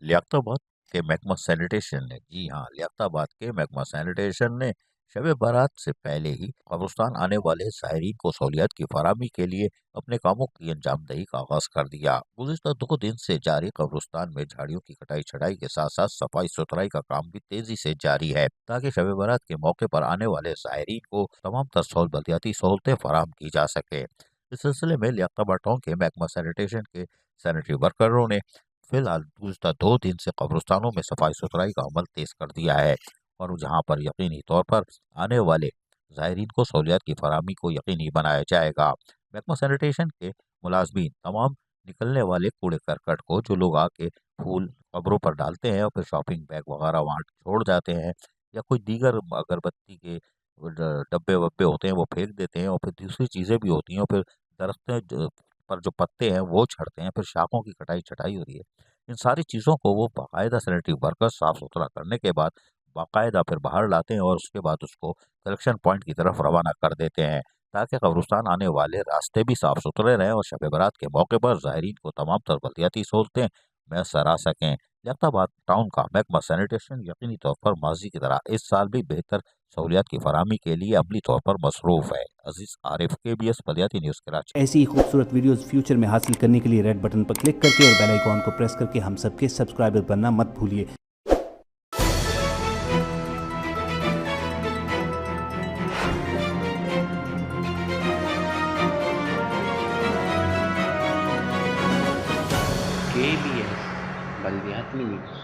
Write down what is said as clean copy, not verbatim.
लियाकताबाद के महकमा सैनिटेशन ने जी हाँ लियाकताबाद के महकमा सैनिटेशन ने शब बारात से पहले ही कब्रिस्तान आने वाले ज़ायरीन को सहूलियात की फराहमी के लिए अपने कामों की अंजामदही का आगाज़ कर दिया। गुज़िश्ता 2 दिन से जारी कब्रिस्तान में झाड़ियों की कटाई छटाई के साथ साथ सफाई सुथराई का काम भी तेजी से जारी है, ताकि शब बारात के मौके पर आने वाले ज़ायरीन को तमाम तर सहूलतियाती सहूलतें फराहम की जा सके। इस सिलसिले में लियाकताबाद टाउन के महकमा सैनिटेशन के सैनिटरी वर्करों ने फिलहाल गुज़िश्ता 2 दिन से कब्रिस्तानों में सफाई सुथराई का अमल तेज कर दिया है और जहाँ पर यकीनी तौर पर आने वाले ज़ायरीन को सहूलियत की फराहमी को यकीनी बनाया जाएगा। महकमा सैनिटेशन के मुलाजमीन तमाम निकलने वाले कूड़े करकट को, जो लोग आके फूल कब्रों पर डालते हैं और फिर शॉपिंग बैग वगैरह वहाँ छोड़ जाते हैं, या कोई दीगर अगरबत्ती के डब्बे वब्बे होते हैं वो फेंक देते हैं, और फिर दूसरी चीज़ें भी होती हैं, और फिर पर जो पत्ते हैं वो छड़ते हैं, फिर शाखों की कटाई छटाई होती है। इन सारी चीज़ों को वो बाकायदा सैनिटरी वर्कर साफ़ सुथरा करने के बाद बाकायदा फिर बाहर लाते हैं और उसके बाद उसको कलेक्शन पॉइंट की तरफ रवाना कर देते हैं, ताकि कब्रिस्तान आने वाले रास्ते भी साफ़ सुथरे रहें और शब बारात के मौके पर ज़ायरीन को तमाम तरबतियाती सहूलतें मैसर आ सकें। लियाकताबाद टाउन का महकमा सैनिटेशन यकीनी तौर पर माजी की तरह इस साल भी बेहतर सहूलियात की फराहमी के लिए अमली तौर पर मसरूफ़ है। अजीज़ आरिफ, KBS बलियाती न्यूज़ कराची। ऐसी ही खूबसूरत वीडियोस फ्यूचर में हासिल करने के लिए रेड बटन पर क्लिक करके और बेल आइकॉन को प्रेस करके हम सबके सब्सक्राइबर बनना मत भूलिए। KBS बलियाती न्यूज़।